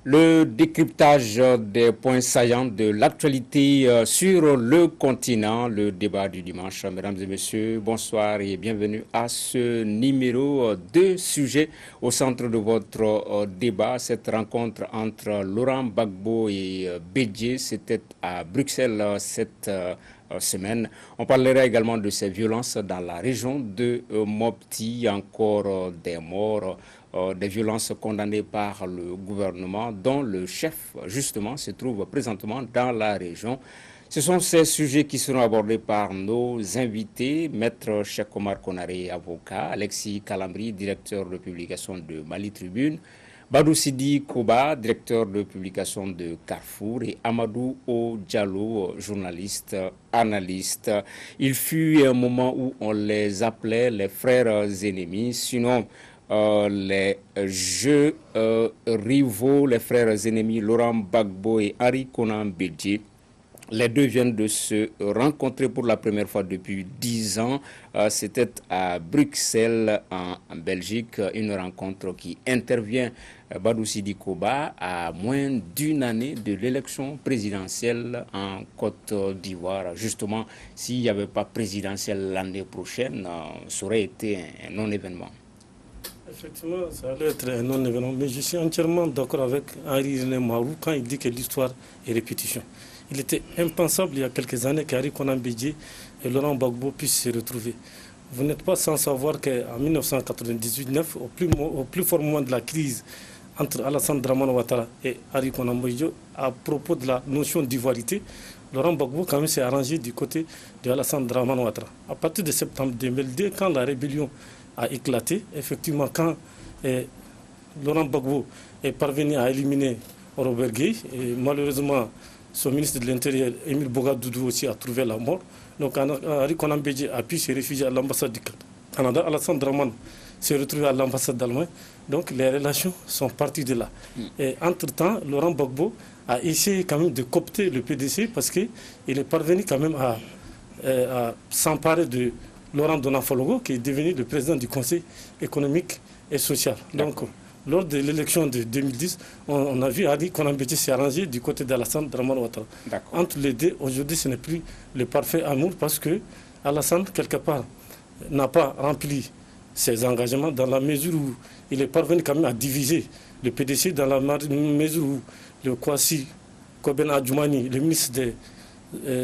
Le décryptage des points saillants de l'actualité sur le continent, le débat du dimanche. Mesdames et messieurs, bonsoir et bienvenue à ce numéro de sujet au centre de votre débat. Cette rencontre entre Laurent Gbagbo et Bédié, c'était à Bruxelles cette semaine. On parlera également de ces violences dans la région de Mopti, encore des morts. Des violences condamnées par le gouvernement dont le chef justement se trouve présentement dans la région. Ce sont ces sujets qui seront abordés par nos invités, Maître Cheikh Omar Konaré, avocat, Alexis Kalambri, directeur de publication de Mali Tribune, Badou Sidi Koba, directeur de publication de Carrefour, et Amadou O Diallo, journaliste, analyste. Il fut un moment où on les appelait les frères ennemis, sinon les jeux rivaux, les frères ennemis Laurent Gbagbo et Henri Konan Bédié. Les deux viennent de se rencontrer pour la première fois depuis 10 ans. C'était à Bruxelles, en Belgique, une rencontre qui intervient, Badou Sidi Koba, à moins d'une année de l'élection présidentielle en Côte d'Ivoire. Justement, s'il n'y avait pas présidentielle l'année prochaine, ça aurait été un non-événement. Effectivement, ça allait être un non-événement, mais je suis entièrement d'accord avec Henri René Marou quand il dit que l'histoire est répétition. Il était impensable il y a quelques années qu'Henri Konan Bédié et Laurent Gbagbo puissent se retrouver. Vous n'êtes pas sans savoir qu'en 1998-9, au plus fort moment de la crise entre Alassane Dramane Ouattara et Henri Konan Bédié, à propos de la notion d'ivoirité, Laurent Gbagbo quand même s'est arrangé du côté de Alassane Dramane Ouattara. À partir de septembre 2002, quand la rébellion a éclaté, effectivement, quand Laurent Gbagbo est parvenu à éliminer Robert Gueye, et malheureusement, son ministre de l'Intérieur, Émile Bogadoudou, aussi a trouvé la mort. Donc, Henri Konan Bédié a pu se réfugier à l'ambassade du Canada. Alassane Dramane s'est retrouvé à l'ambassade d'Allemagne. Donc, les relations sont parties de là. Et entre-temps, Laurent Gbagbo a essayé quand même de coopter le PDC parce qu'il est parvenu quand même à s'emparer de Laurent Donafologo, qui est devenu le président du Conseil économique et social. Donc, lors de l'élection de 2010, on a vu Henri Konan Bédié s'est arrangé du côté d'Alassane Dramane Ouattara. Entre les deux, aujourd'hui, ce n'est plus le parfait amour parce que Alassane, quelque part, n'a pas rempli ses engagements dans la mesure où il est parvenu quand même à diviser le PDC, dans la mesure où le Kwasi Koben Adjoumani, le ministre des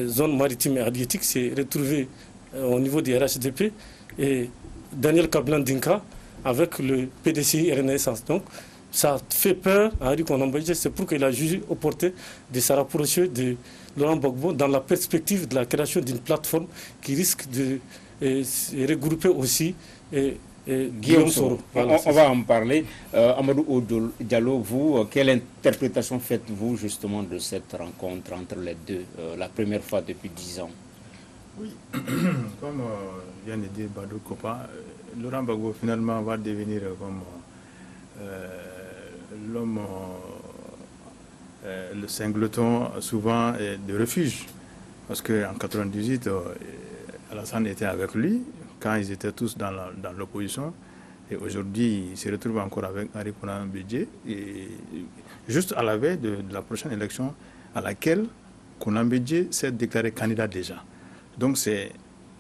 zones maritimes et halieutiques, s'est retrouvé au niveau des RHDP, et Daniel Kablan Dinka avec le PDCI Renaissance. Donc, ça fait peur à Henri Konan Bédié. C'est pour qu'il a jugé opportun de se rapprocher de Laurent Gbagbo dans la perspective de la création d'une plateforme qui risque de regrouper aussi Guillaume Soro. Voilà, on va en parler. Amadou O Diallo, vous, quelle interprétation faites-vous justement de cette rencontre entre les deux, la première fois depuis 10 ans? Oui, comme vient de dire Badou Kopa, Laurent Gbagbo finalement va devenir comme l'homme, le singleton souvent de refuge. Parce qu'en 1998, Alassane était avec lui quand ils étaient tous dans l'opposition. Et aujourd'hui, il se retrouve encore avec Henri Konan Bédié. Et juste à la veille de la prochaine élection à laquelle Konan Bédié s'est déclaré candidat déjà. Donc c'est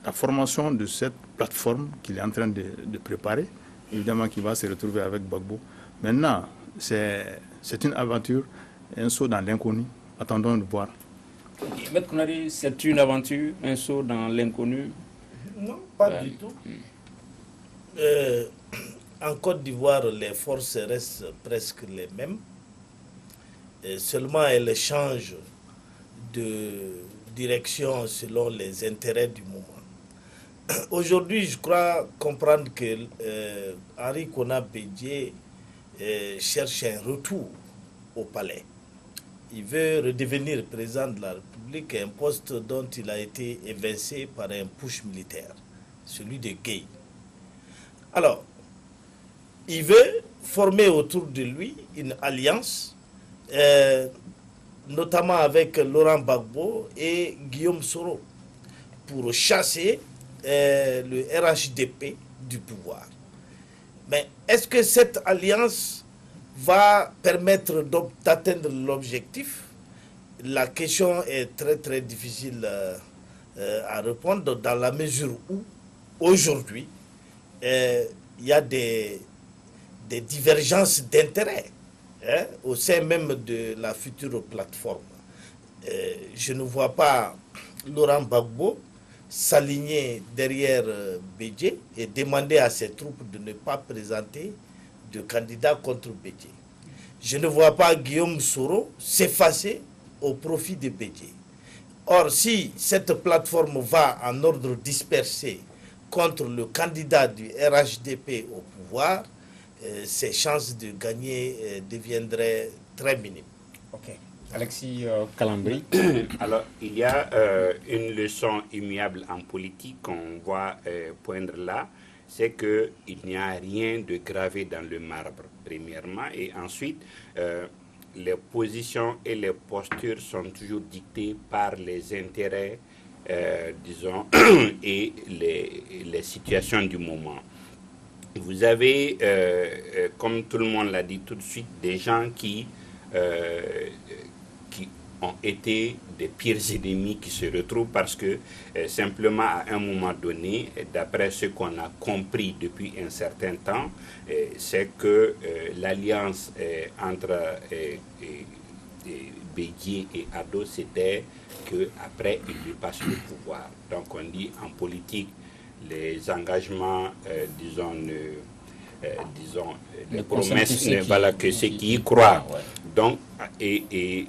la formation de cette plateforme qu'il est en train de préparer, évidemment qu'il va se retrouver avec Gbagbo. Maintenant, c'est une aventure, un saut dans l'inconnu. Attendons de voir. Maître Konaré, c'est une aventure, un saut dans l'inconnu? Non, pas du tout. En Côte d'Ivoire, les forces restent presque les mêmes. Seulement, elles changent de direction selon les intérêts du moment. Aujourd'hui, je crois comprendre que Henri Konan Bédié cherche un retour au palais. Il veut redevenir président de la République, un poste dont il a été évincé par un push militaire, celui de Gueye. Alors, il veut former autour de lui une alliance, notamment avec Laurent Gbagbo et Guillaume Soro, pour chasser le RHDP du pouvoir. Mais est-ce que cette alliance va permettre d'atteindre l'objectif. La question est très très difficile à répondre dans la mesure où aujourd'hui il y a des divergences d'intérêts au sein même de la future plateforme. Je ne vois pas Laurent Gbagbo s'aligner derrière Bédié et demander à ses troupes de ne pas présenter de candidat contre Bédié. Je ne vois pas Guillaume Soro s'effacer au profit de Bédié. Or, si cette plateforme va en ordre dispersé contre le candidat du RHDP au pouvoir, ses chances de gagner deviendraient très minimes. Ok. Alexis Calambri. Alors, il y a une leçon immuable en politique qu'on voit poindre là, c'est qu'il n'y a rien de gravé dans le marbre, premièrement, et ensuite, les positions et les postures sont toujours dictées par les intérêts, disons, et les situations du moment. Vous avez, comme tout le monde l'a dit tout de suite, des gens qui ont été des pires ennemis qui se retrouvent parce que simplement à un moment donné, d'après ce qu'on a compris depuis un certain temps, c'est que l'alliance entre Bédié et Ado, c'était qu'après il lui passe le pouvoir. Donc on dit en politique, les engagements, disons, les promesses ne valent que ceux qui y croient. Ouais. Donc, et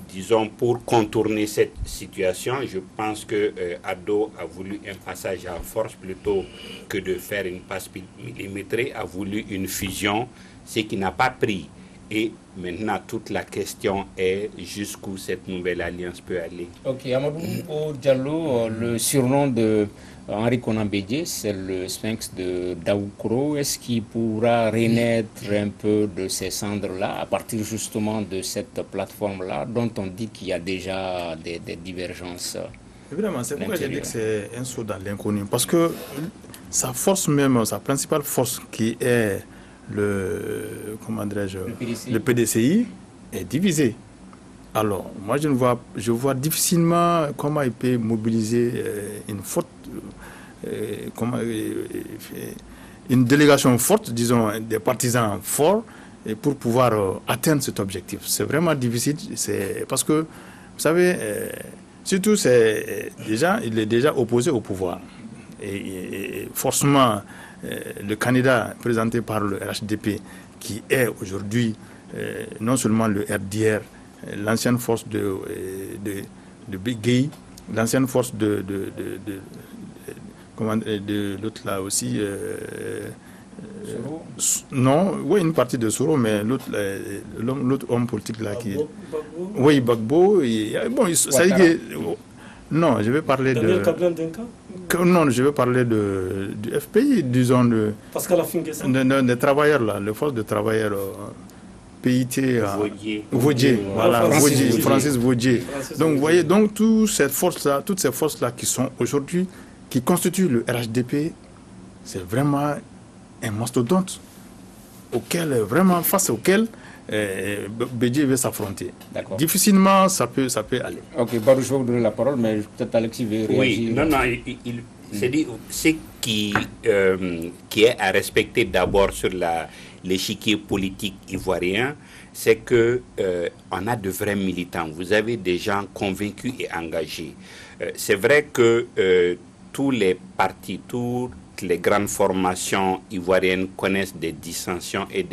disons, pour contourner cette situation, je pense que Ado a voulu un passage en force plutôt que de faire une passe millimétrée, a voulu une fusion, ce qui n'a pas pris. Et maintenant, toute la question est jusqu'où cette nouvelle alliance peut aller. Ok, Amadou Diallo, le surnom de Henri Konan Bédié, c'est le sphinx de Daoukro. Est-ce qu'il pourra renaître un peu de ces cendres-là à partir justement de cette plateforme-là dont on dit qu'il y a déjà des divergences? Évidemment, c'est pourquoi j'ai dit que c'est un saut dans l'inconnu. Parce que sa force même, sa principale force qui est le PDCI est divisé. Alors, moi, je vois difficilement comment il peut mobiliser une délégation forte, disons, des partisans forts, et pour pouvoir atteindre cet objectif. C'est vraiment difficile, parce que, vous savez, surtout, il est déjà opposé au pouvoir. Et forcément, le candidat présenté par le RHDP, qui est aujourd'hui non seulement le RDR, l'ancienne force de Bégué, l'ancienne force de l'autre là aussi, non, oui, une partie de Soro, mais l'autre homme politique là qui est... Oui, Gbagbo. Bon, ça dit que... Non, je vais parler non, je vais parler du FPI, disons, des travailleurs là, les forces de travailleurs PIT, Vaudier, voilà, Francis Vaudier. Donc, vous voyez, donc toutes ces forces-là qui sont aujourd'hui, qui constituent le RHDP, c'est vraiment un mastodonte face auquel Bédié veut s'affronter. Difficilement, ça peut aller. Ok, Barou, je vais vous donner la parole, mais peut-être Alexis veut réagir. Oui, non, c'est-à-dire, ce qui est à respecter d'abord sur l'échiquier politique ivoirien, c'est que on a de vrais militants. Vous avez des gens convaincus et engagés. C'est vrai que tous les partis, toutes les grandes formations ivoiriennes connaissent des dissensions et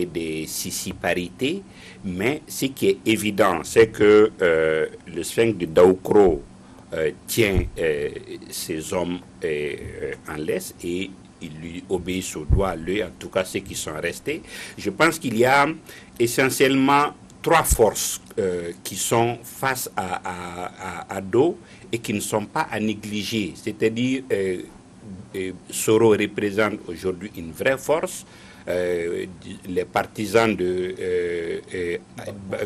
des sissiparités, mais ce qui est évident, c'est que le sphinx de Daoukro tient ses hommes en laisse et ils lui obéissent au doigt, lui, en tout cas ceux qui sont restés. Je pense qu'il y a essentiellement trois forces qui sont face à Ado et qui ne sont pas à négliger. C'est-à-dire, Soro représente aujourd'hui une vraie force. Les partisans de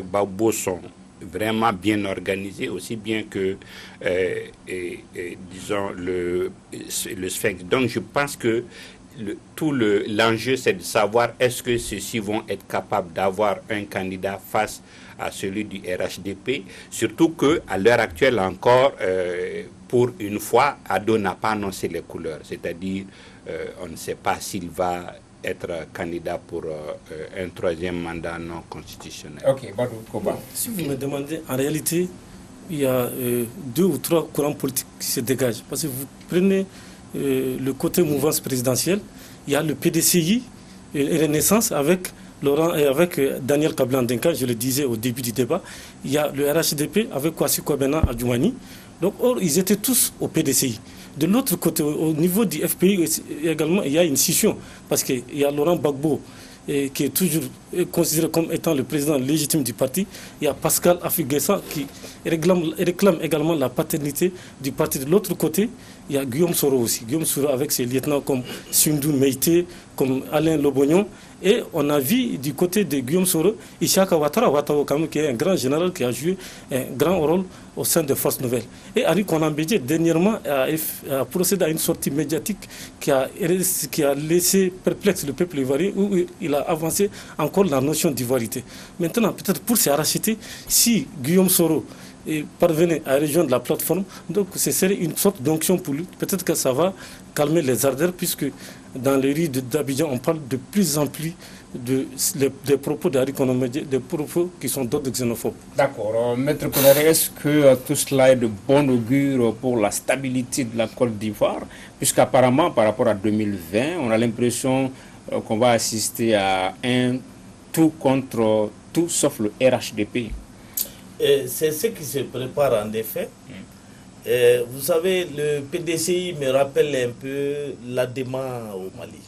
Gbagbo sont vraiment bien organisés, aussi bien que, disons, le sphinx. Donc, je pense que l'enjeu, c'est de savoir est-ce que ceux-ci vont être capables d'avoir un candidat face à celui du RHDP, surtout qu'à l'heure actuelle encore, pour une fois, Ado n'a pas annoncé les couleurs, c'est-à-dire on ne sait pas s'il va être candidat pour un troisième mandat non constitutionnel. Ok, Badou Koba. Si vous me demandez, en réalité, il y a 2 ou 3 courants politiques qui se dégagent. Parce que vous prenez le côté mouvance présidentielle, il y a le PDCI et Renaissance avec Laurent et avec Daniel Kablandenka, je le disais au début du débat. Il y a le RHDP avec Kwasi Kobena Adjoumani. Donc, or, ils étaient tous au PDCI. De l'autre côté, au niveau du FPI également, il y a une scission. Parce qu'il y a Laurent Gbagbo, qui est toujours considéré comme étant le président légitime du parti. Il y a Pascal Afigessa qui réclame également la paternité du parti. De l'autre côté, il y a Guillaume Soro aussi. Guillaume Soro avec ses lieutenants comme Sundou Meïté, comme Alain Lobognon. Et on a vu du côté de Guillaume Soro, Ishaka Ouattara, qui est un grand général qui a joué un grand rôle au sein des forces nouvelles. Et Henri Konan Bédié, dernièrement, a procédé à une sortie médiatique qui a laissé perplexe le peuple ivoirien, où il a avancé encore la notion d'ivoirité. Maintenant, peut-être pour se racheter, si Guillaume Soro parvenait à rejoindre la plateforme, donc ce serait une sorte d'onction pour lui. Peut-être que ça va calmer les ardeurs, puisque dans les rues d'Abidjan, on parle de plus en plus des propos d'Henri Konan Bédié, des propos qui sont d'ordre xénophobe. D'accord. Maître Konaré, est-ce que tout cela est de bon augure pour la stabilité de la Côte d'Ivoire? Puisqu'apparemment, par rapport à 2020, on a l'impression qu'on va assister à un tout contre tout sauf le RHDP. C'est ce qui se prépare en effet. Vous savez, le PDCI me rappelle un peu l'ADEMA au Mali.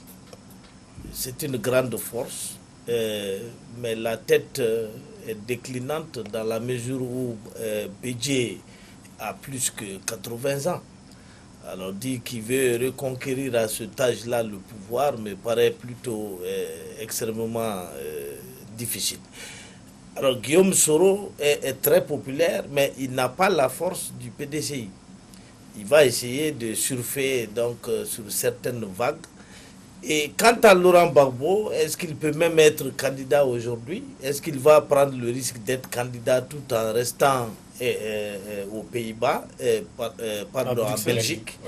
C'est une grande force, mais la tête est déclinante dans la mesure où Bédié a plus que 80 ans. Alors dire qu'il veut reconquérir à cet âge-là le pouvoir me paraît plutôt extrêmement difficile. Alors Guillaume Soro est très populaire, mais il n'a pas la force du PDCI. Il va essayer de surfer donc, sur certaines vagues. Et quant à Laurent Gbagbo, est-ce qu'il peut même être candidat aujourd'hui? Est-ce qu'il va prendre le risque d'être candidat tout en restant aux Pays-Bas, en Belgique?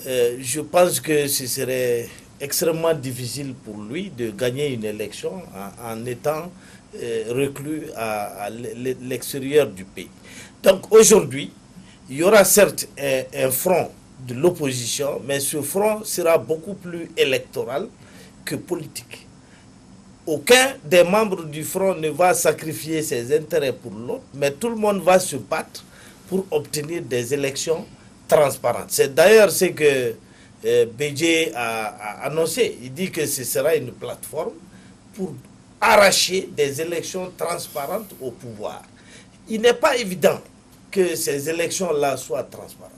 Je pense que ce serait extrêmement difficile pour lui de gagner une élection en étant reclus à l'extérieur du pays. Donc aujourd'hui, il y aura certes un front de l'opposition, mais ce front sera beaucoup plus électoral que politique. Aucun des membres du front ne va sacrifier ses intérêts pour l'autre, mais tout le monde va se battre pour obtenir des élections transparentes. C'est d'ailleurs ce que Bédié a annoncé. Il dit que ce sera une plateforme pour arracher des élections transparentes au pouvoir. Il n'est pas évident que ces élections-là soient transparentes.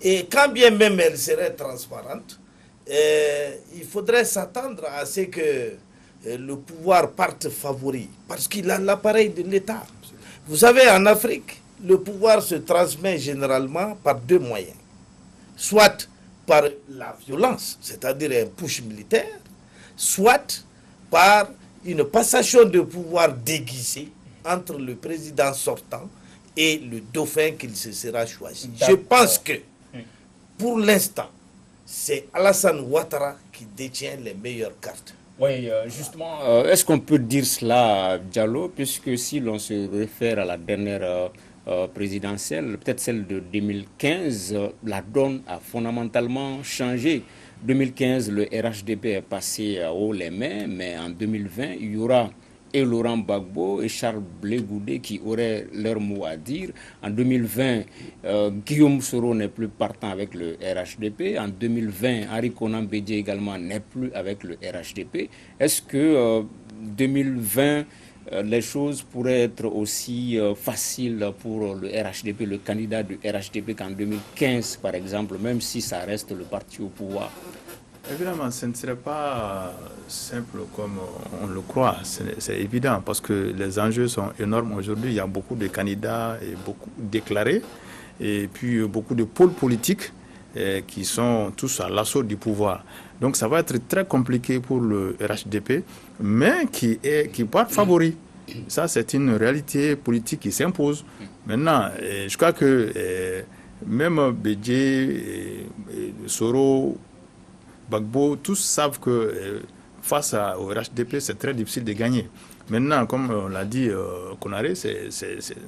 Et quand bien même elles seraient transparentes, il faudrait s'attendre à ce que le pouvoir parte favori, parce qu'il a l'appareil de l'État. Vous savez, en Afrique, le pouvoir se transmet généralement par 2 moyens. Soit par la violence, c'est-à-dire un push militaire, soit par une passation de pouvoir déguisée entre le président sortant et le dauphin qu'il se sera choisi. Je pense que, pour l'instant, c'est Alassane Ouattara qui détient les meilleures cartes. Oui, justement, est-ce qu'on peut dire cela, Diallo, puisque si l'on se réfère à la dernière présidentielle, peut-être celle de 2015, la donne a fondamentalement changé. 2015, le RHDP est passé haut les mains, mais en 2020, il y aura et Laurent Gbagbo et Charles Blé Goudé qui auraient leur mot à dire. En 2020, Guillaume Soro n'est plus partant avec le RHDP. En 2020, Henri Konan Bédié également n'est plus avec le RHDP. Est-ce que 2020, les choses pourraient être aussi faciles pour le RHDP, le candidat du RHDP qu'en 2015, par exemple, même si ça reste le parti au pouvoir? Évidemment, ce ne serait pas simple comme on le croit, c'est évident, parce que les enjeux sont énormes aujourd'hui. Il y a beaucoup de candidats et beaucoup déclarés, et puis beaucoup de pôles politiques qui sont tous à l'assaut du pouvoir. Donc ça va être très compliqué pour le RHDP, mais qui part favori. Ça, c'est une réalité politique qui s'impose. Maintenant, je crois que même Bédié, Soro, Gbagbo, tous savent que face au RHDP, c'est très difficile de gagner. Maintenant, comme on l'a dit, Konaré,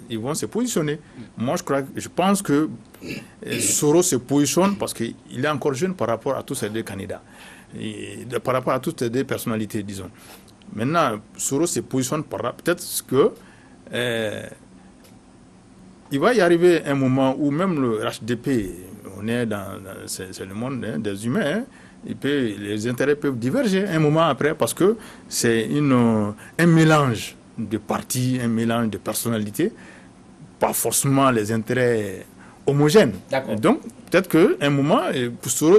ils vont se positionner. Moi, je pense que Soro se positionne parce qu'il est encore jeune par rapport à tous ces deux candidats, par rapport à toutes ces deux personnalités, disons. Maintenant, Soro se positionne peut-être que il va y arriver un moment où même le RHDP, on est c'est le monde des humains, les intérêts peuvent diverger un moment après parce que c'est un mélange de partis, un mélange de personnalités, pas forcément les intérêts homogènes. Donc, peut-être qu'à un moment,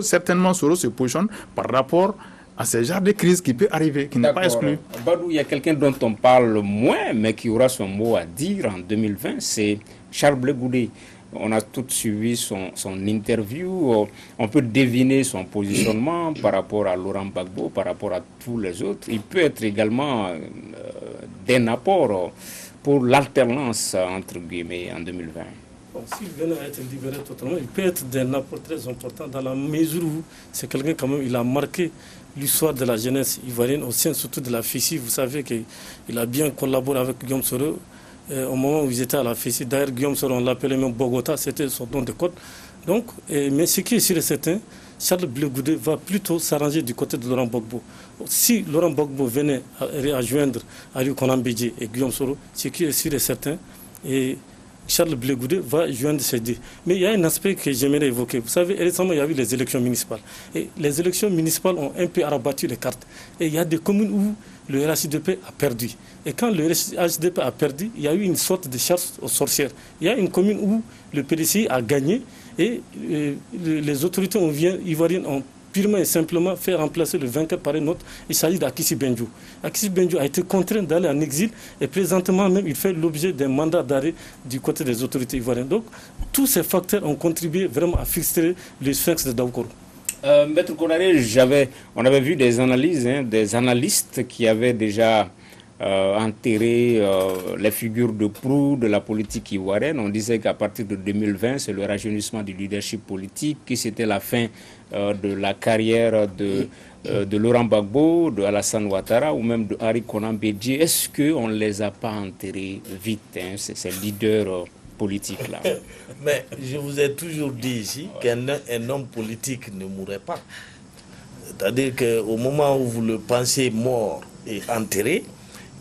certainement Soro se positionne par rapport à ce genre de crise qui peut arriver, qui n'est pas exclu. Badou, il y a quelqu'un dont on parle moins, mais qui aura son mot à dire en 2020, c'est Charles Blé Goudé. On a tout suivi son interview. On peut deviner son positionnement par rapport à Laurent Gbagbo, par rapport à tous les autres. Il peut être également d'un apport pour l'alternance, entre guillemets, en 2020. Bon, s'il venait à être libéré totalement, il peut être d'un apport très important dans la mesure où c'est quelqu'un quand même, il a marqué l'histoire de la jeunesse ivoirienne au sein surtout de la FICI. Vous savez qu'il a bien collaboré avec Guillaume Soro. Au moment où ils étaient à la FICI, d'ailleurs Guillaume Soro, on l'appelait même Bogota, c'était son nom de code. Donc, mais ce qui est sûr et certain, Charles Blé Goudé va plutôt s'arranger du côté de Laurent Gbagbo. Si Laurent Gbagbo venait à joindre Ari Konan Bédié et Guillaume Soro, ce qui est sûr et certain, et Charles Blé Goudé va joindre ces deux. Mais il y a un aspect que j'aimerais évoquer. Vous savez, récemment, il y a eu les élections municipales. Et les élections municipales ont un peu rabattu les cartes. Et il y a des communes où le RHDP a perdu. Et quand le RHDP a perdu, il y a eu une sorte de chasse aux sorcières. Il y a une commune où le PDCI a gagné et les autorités ivoiriennes ont purement et simplement fait remplacer le vainqueur par un autre. Il s'agit d'Akissi Benjou. Akissi Benjou a été contraint d'aller en exil et présentement même il fait l'objet d'un mandat d'arrêt du côté des autorités ivoiriennes. Donc tous ces facteurs ont contribué vraiment à fixer le sphinx de Daoukoro. Maître Konaré, on avait vu des analyses, des analystes qui avaient déjà enterré les figures de proue de la politique ivoirienne. On disait qu'à partir de 2020, c'est le rajeunissement du leadership politique, que c'était la fin de la carrière de Laurent Gbagbo, de Alassane Ouattara ou même de Ari Konan Bédié. Est-ce qu'on ne les a pas enterrés vite, ces leaders politiques-là? Mais je vous ai toujours dit ici qu'un homme politique ne mourrait pas. C'est-à-dire qu'au moment où vous le pensez mort et enterré,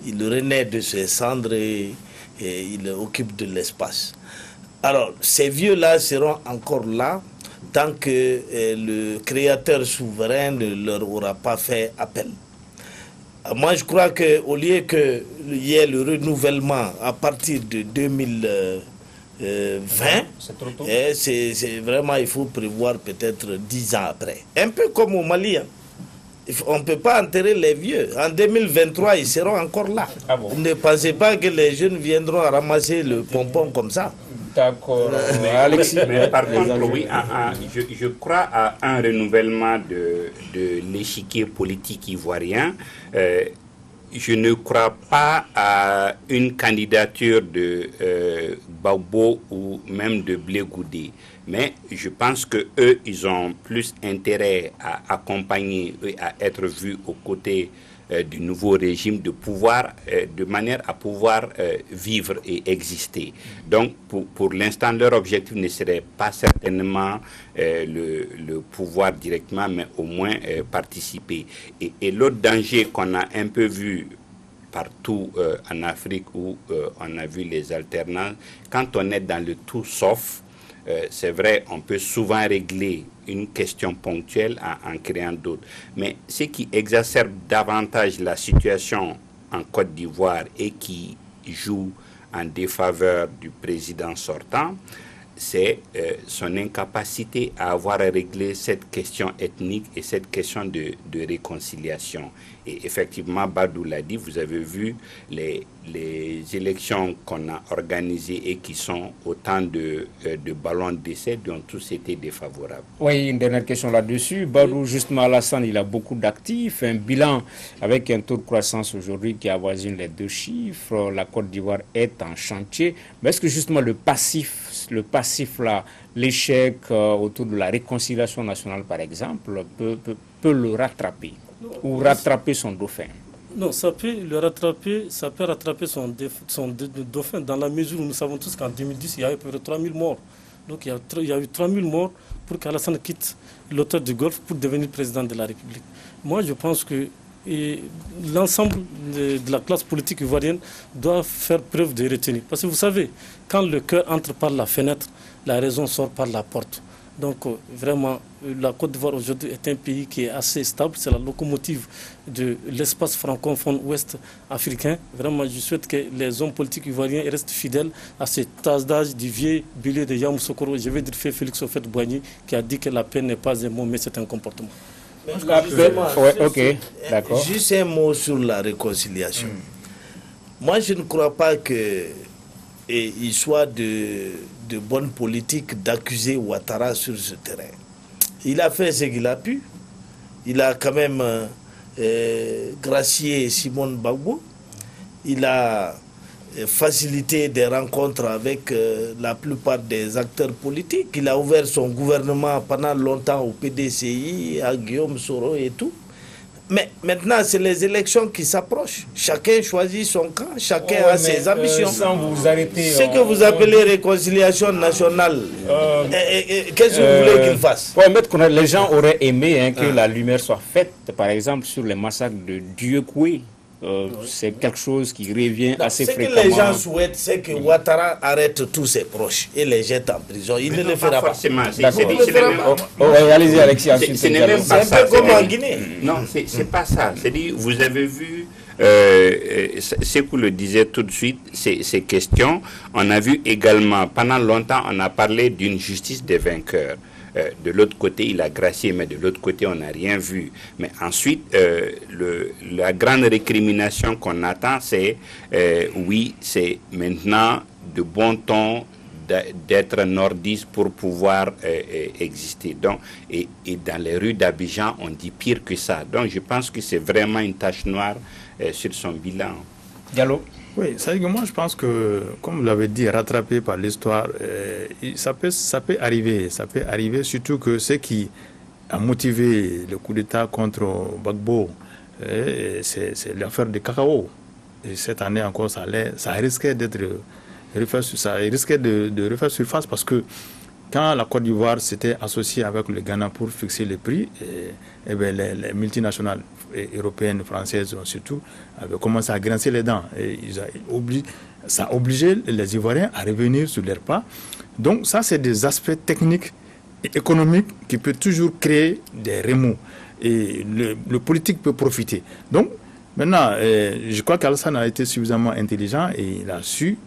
il renaît de ses cendres et il occupe de l'espace. Alors, ces vieux-là seront encore là tant que le créateur souverain ne leur aura pas fait appel. Moi, je crois qu'au lieu qu'il y ait le renouvellement à partir de 2020, c'est vraiment, il faut prévoir peut-être 10 ans après. Un peu comme au Mali. On ne peut pas enterrer les vieux. En 2023, ils seront encore là. Ah bon? Ne pensez pas que les jeunes viendront ramasser le pompon comme ça. D'accord. Mais par contre, oui, je crois à un renouvellement de l'échiquier politique ivoirien. Je ne crois pas à une candidature de Gbagbo ou même de Blé Goudé. Mais je pense qu'eux, ils ont plus intérêt à accompagner et à être vus aux côtés du nouveau régime de manière à pouvoir vivre et exister. Donc, pour l'instant, leur objectif ne serait pas certainement le pouvoir directement, mais au moins participer. Et l'autre danger qu'on a un peu vu partout en Afrique où on a vu les alternances, quand on est dans le tout sauf, c'est vrai, on peut souvent régler une question ponctuelle en créant d'autres. Mais ce qui exacerbe davantage la situation en Côte d'Ivoire et qui joue en défaveur du président sortant, c'est son incapacité à avoir réglé cette question ethnique et cette question de réconciliation. Et effectivement, Badou l'a dit, vous avez vu les élections qu'on a organisées et qui sont autant de ballons d'essai dont tous étaient défavorables. Oui, une dernière question là-dessus. Badou, justement, Alassane, il a beaucoup d'actifs, un bilan avec un taux de croissance aujourd'hui qui avoisine les 2 chiffres. La Côte d'Ivoire est en chantier. Mais est-ce que justement le passif là, l'échec autour de la réconciliation nationale, par exemple, peut le rattraper ou rattraper son dauphin? Non, ça peut le rattraper, ça peut rattraper son dauphin dans la mesure où nous savons tous qu'en 2010, il y a eu à peu près 3000 morts. Donc il y a eu 3000 morts pour qu'Alassane quitte l'auteur du Golfe pour devenir président de la République. Moi, je pense que l'ensemble de la classe politique ivoirienne doit faire preuve de retenue. Parce que vous savez, quand le cœur entre par la fenêtre, la raison sort par la porte. Donc vraiment, la Côte d'Ivoire aujourd'hui est un pays qui est assez stable. C'est la locomotive de l'espace francophone ouest africain. Vraiment, je souhaite que les hommes politiques ivoiriens restent fidèles à cet adage du vieil billet de Yamoussoukro, je vais dire Félix Houphouët-Boigny, qui a dit que la paix n'est pas un mot, mais c'est un comportement. Juste un mot sur la réconciliation. Moi, je ne crois pas qu'il soit de bonne politique d'accuser Ouattara sur ce terrain. Il a fait ce qu'il a pu. Il a quand même gracié Simone Gbagbo. Il a facilité des rencontres avec la plupart des acteurs politiques. Il a ouvert son gouvernement pendant longtemps au PDCI, à Guillaume Soro et tout. Mais maintenant, c'est les élections qui s'approchent. Chacun choisit son camp, chacun a ses ambitions. Sans vous arrêter, ce que vous appelez réconciliation nationale, qu'est-ce que vous voulez qu'il fasse? Les gens auraient aimé que la lumière soit faite, par exemple, sur les massacres de Dieucoué. C'est quelque chose qui revient assez fréquemment. Ce que les gens souhaitent, c'est que Ouattara arrête tous ses proches et les jette en prison. Il ne le fera pas. Allez-y, Alexis. C'est un peu comme en Guinée. Non, c'est pas ça. C'est-à-dire, vous avez vu, ce que le disait tout de suite, ces questions. On a vu également, pendant longtemps, on a parlé d'une justice des vainqueurs. De l'autre côté, il a gracié, mais de l'autre côté, on n'a rien vu. Mais ensuite, la grande récrimination qu'on attend, c'est, oui, c'est maintenant de bon ton d'être nordiste pour pouvoir exister. Donc, et dans les rues d'Abidjan, on dit pire que ça. Donc, je pense que c'est vraiment une tache noire sur son bilan. Diallo. Oui, ça veut dire que moi je pense que, comme vous l'avez dit, rattrapé par l'histoire, ça peut arriver. Ça peut arriver, surtout que ce qui a motivé le coup d'État contre Gbagbo, c'est l'affaire de cacao. Et cette année encore, ça risquait de refaire surface parce que quand la Côte d'Ivoire s'était associée avec le Ghana pour fixer les prix, les multinationales européennes, françaises surtout, avaient commencé à grincer les dents. Et ça a obligé les Ivoiriens à revenir sur leurs pas. Donc ça, c'est des aspects techniques et économiques qui peuvent toujours créer des remous. Et le politique peut profiter. Donc maintenant, je crois qu'Alassane a été suffisamment intelligent et il a su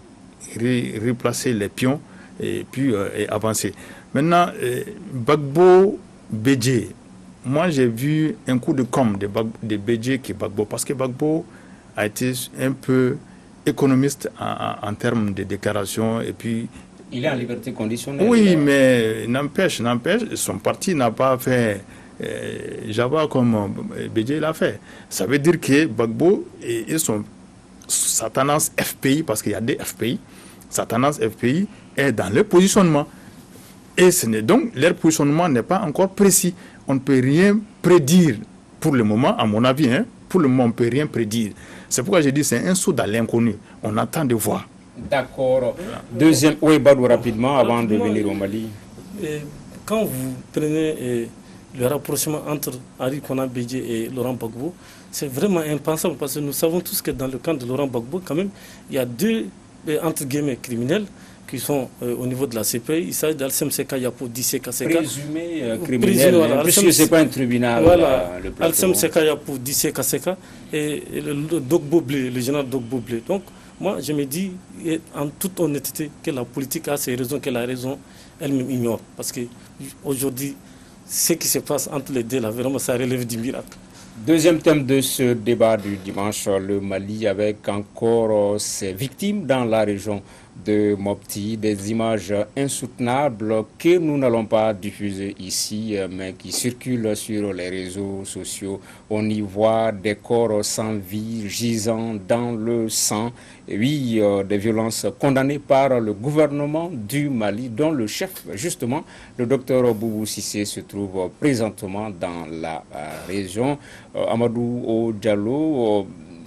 replacer les pions et puis avancer. Maintenant, Gbagbo, Bédié, moi j'ai vu un coup de com' de Bédié qui est Gbagbo, parce que Gbagbo a été un peu économiste en termes de déclaration et puis... Il est en liberté conditionnelle. Oui, mais n'empêche, son parti n'a pas fait Java comme Bédié l'a fait. Ça veut dire que Gbagbo et sa tendance FPI, parce qu'il y a des FPI, sa tendance FPI est dans le positionnement. Et donc, leur positionnement n'est pas encore précis. On ne peut rien prédire pour le moment, à mon avis. Pour le moment, on ne peut rien prédire. C'est pourquoi je dis c'est un saut dans l'inconnu. On attend de voir. D'accord. Deuxième, oui, Badou, rapidement, avant de venir au Mali. Quand vous prenez le rapprochement entre Henri Konan Bédié et Laurent Gbagbo, c'est vraiment impensable parce que nous savons tous que dans le camp de Laurent Gbagbo, quand même, il y a deux, entre guillemets, criminels qui sont au niveau de la CPI. Il s'agit d'Alsem Seka Yapo, Disseka Seka. Présumé criminel, voilà, puisque ce n'est pas un tribunal. Voilà, Alsem Seka Yapo, Disseka Seka et le Dogbo Blé, le général Dogbo Blé. Donc, moi, je me dis, en toute honnêteté, que la politique a ses raisons, que la raison elle-même ignore. Parce qu'aujourd'hui, ce qui se passe entre les deux, là, vraiment, ça relève du miracle. Deuxième thème de ce débat du dimanche, le Mali avec encore ses victimes dans la région de Mopti, des images insoutenables que nous n'allons pas diffuser ici, mais qui circulent sur les réseaux sociaux. On y voit des corps sans vie gisant dans le sang. Et oui, des violences condamnées par le gouvernement du Mali, dont le chef, justement, le docteur Boubou Cissé, se trouve présentement dans la région. Amadou Diallo,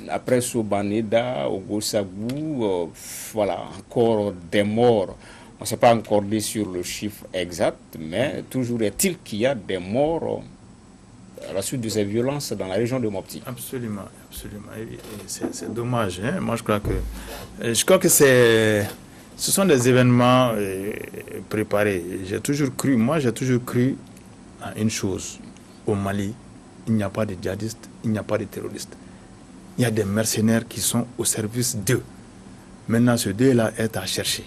après Sobaneda, Ogosagou, voilà, encore des morts. On ne s'est pas accordé sur le chiffre exact, mais toujours est-il qu'il y a des morts à la suite de ces violences dans la région de Mopti. Absolument, absolument. C'est dommage. Hein? Moi, je crois que ce sont des événements préparés. J'ai toujours cru à une chose. Au Mali, il n'y a pas de djihadistes, il n'y a pas de terroristes. Il y a des mercenaires qui sont au service d'eux. Maintenant, ce dé-là est à chercher,